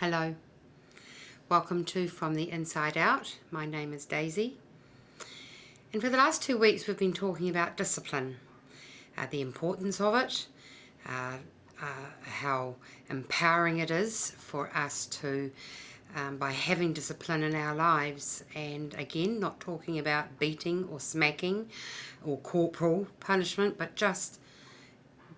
Hello, welcome to From the Inside Out. My name is Daisy, and for the last 2 weeks we've been talking about discipline, the importance of it, how empowering it is for us to, by having discipline in our lives, and again, not talking about beating or smacking or corporal punishment, but just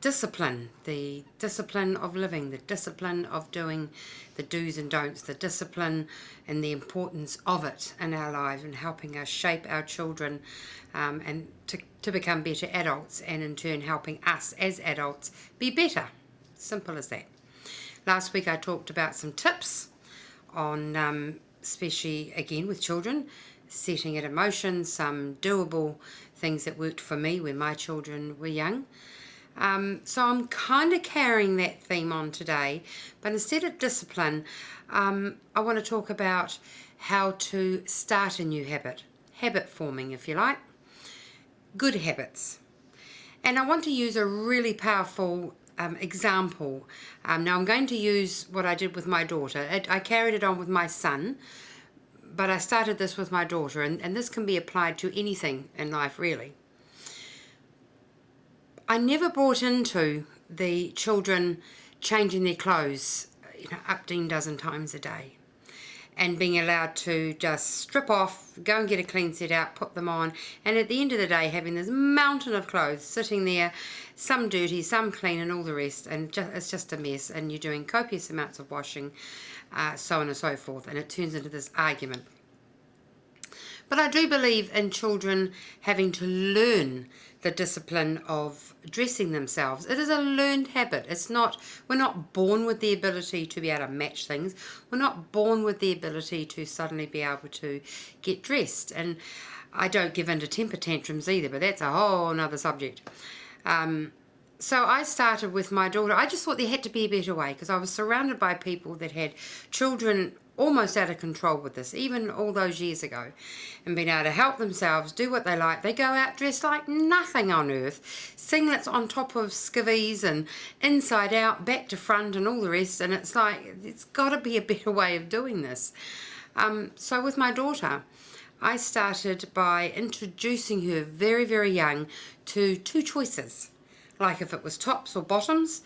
discipline, the discipline of living, the discipline of doing the do's and don'ts, the discipline and the importance of it in our lives and helping us shape our children and to become better adults, and in turn helping us as adults be better. Simple as that. Last week I talked about some tips on, especially again with children, setting it in motion, some doable things that worked for me when my children were young. So I'm kind of carrying that theme on today, but instead of discipline, I want to talk about how to start a new habit forming, if you like, good habits. And I want to use a really powerful example. Now I'm going to use what I did with my daughter. I carried it on with my son, but I started this with my daughter, and this can be applied to anything in life, really. I never bought into the children changing their clothes, up to a dozen times a day, and being allowed to just strip off, go and get a clean set out, put them on, and at the end of the day having this mountain of clothes sitting there, some dirty, some clean, and all the rest, and it's just a mess, and you're doing copious amounts of washing, so on and so forth, and it turns into this argument. But I do believe in children having to learn the discipline of dressing themselves. It is a learned habit. We're not born with the ability to be able to match things. We're not born with the ability to suddenly be able to get dressed. And I don't give in to temper tantrums either, but that's a whole nother subject. So I started with my daughter. I just thought there had to be a better way, because I was surrounded by people that had children almost out of control with this, even all those years ago, and being able to help themselves do what they like. They go out dressed like nothing on earth, singlets on top of skivvies and inside out, back to front and all the rest, and it's like, it's got to be a better way of doing this. So with my daughter, I started by introducing her very, very young to two choices. Like if it was tops or bottoms,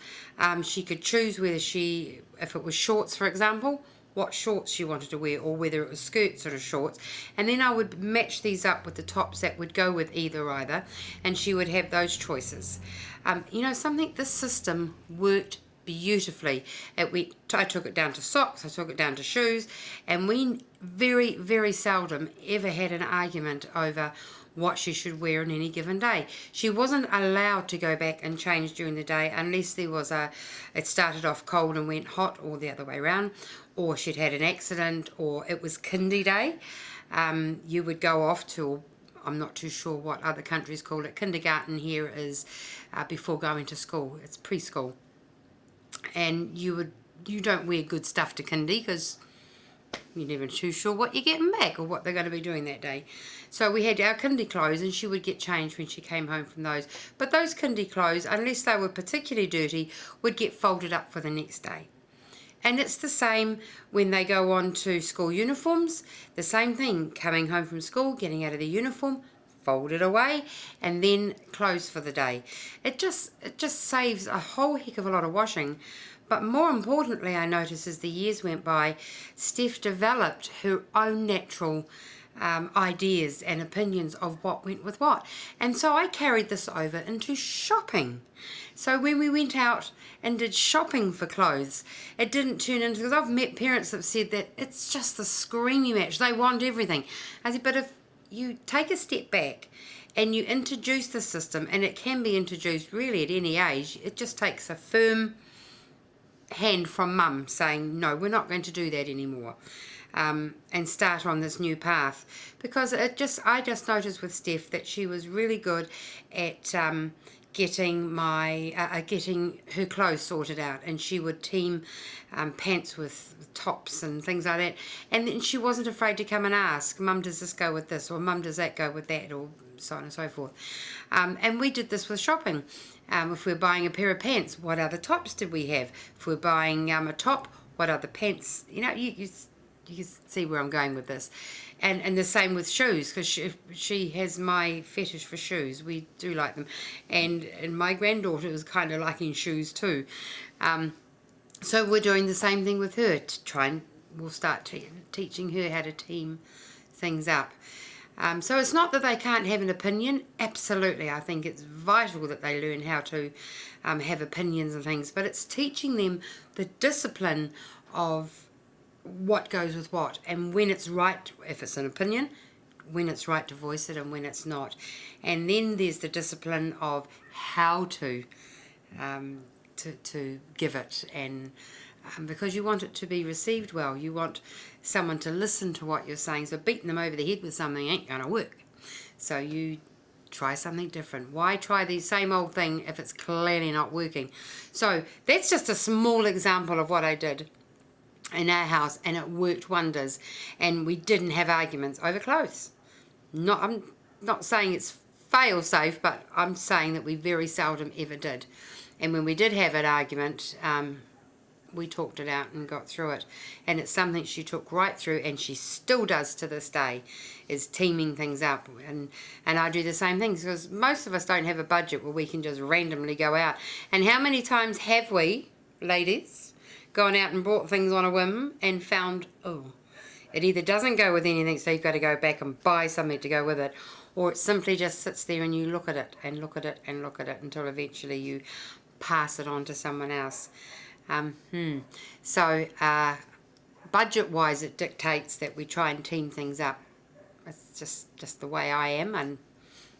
she could choose whether if it was shorts, for example, what shorts she wanted to wear, or whether it was skirts or shorts, and then I would match these up with the tops that would go with either, and she would have those choices. This system worked beautifully. I took it down to socks, I took it down to shoes, and we very, very seldom ever had an argument over what she should wear on any given day. She wasn't allowed to go back and change during the day unless it started off cold and went hot, or the other way around, or she'd had an accident, or it was kindy day. You would go off to, I'm not too sure what other countries call it. Kindergarten here is before going to school. It's preschool. And you don't wear good stuff to kindy, because you're never too sure what you're getting back or what they're going to be doing that day. So we had our kindy clothes, and she would get changed when she came home from those. But those kindy clothes, unless they were particularly dirty, would get folded up for the next day. And it's the same when they go on to school uniforms. The same thing, coming home from school, getting out of the uniform, fold it away, and then clothes for the day. It just saves a whole heck of a lot of washing. But more importantly, I noticed as the years went by, Steph developed her own natural ideas and opinions of what went with what. And so I carried this over into shopping. So when we went out and did shopping for clothes, it didn't turn into, because I've met parents that have said that it's just the screamy match, they want everything. I said, but if you take a step back and you introduce the system, and it can be introduced really at any age, it just takes a firm hand from mum saying, no, we're not going to do that anymore, and start on this new path. Because I just noticed with Steph that she was really good at getting her clothes sorted out, and she would team pants with tops and things like that, and then she wasn't afraid to come and ask, Mum, does this go with this, or Mum, does that go with that, or so on and so forth. And we did this with shopping. If we're buying a pair of pants, what other tops did we have? If we're buying a top, what other pants, you can see where I'm going with this. And the same with shoes, because she has my fetish for shoes. We do like them. And my granddaughter was kind of liking shoes too. So we're doing the same thing with her, we'll start teaching her how to team things up. So it's not that they can't have an opinion. Absolutely, I think it's vital that they learn how to have opinions and things, but it's teaching them the discipline of what goes with what, and when it's right, if it's an opinion, when it's right to voice it and when it's not. And then there's the discipline of how to give it, and because you want it to be received well, you want someone to listen to what you're saying. So beating them over the head with something ain't going to work. So you try something different. Why try the same old thing if it's clearly not working? So that's just a small example of what I did in our house, and it worked wonders, and we didn't have arguments over clothes. I'm not saying it's fail safe, but I'm saying that we very seldom ever did. And when we did have an argument, we talked it out and got through it. And it's something she took right through, and she still does to this day, is teaming things up. And I do the same things, because most of us don't have a budget where we can just randomly go out. And how many times have we, ladies, gone out and bought things on a whim and found, it either doesn't go with anything, so you've got to go back and buy something to go with it, or it simply just sits there and you look at it and look at it and look at it until eventually you pass it on to someone else. So budget-wise, it dictates that we try and team things up. It's just the way I am, and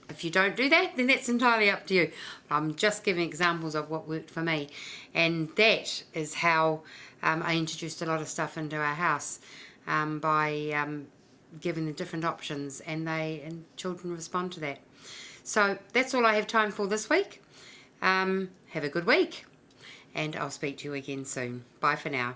if you don't do that, then that's entirely up to you. I'm just giving examples of what worked for me, and that is how I introduced a lot of stuff into our house, by giving the different options, and children respond to that. So that's all I have time for this week. Have a good week, and I'll speak to you again soon. Bye for now.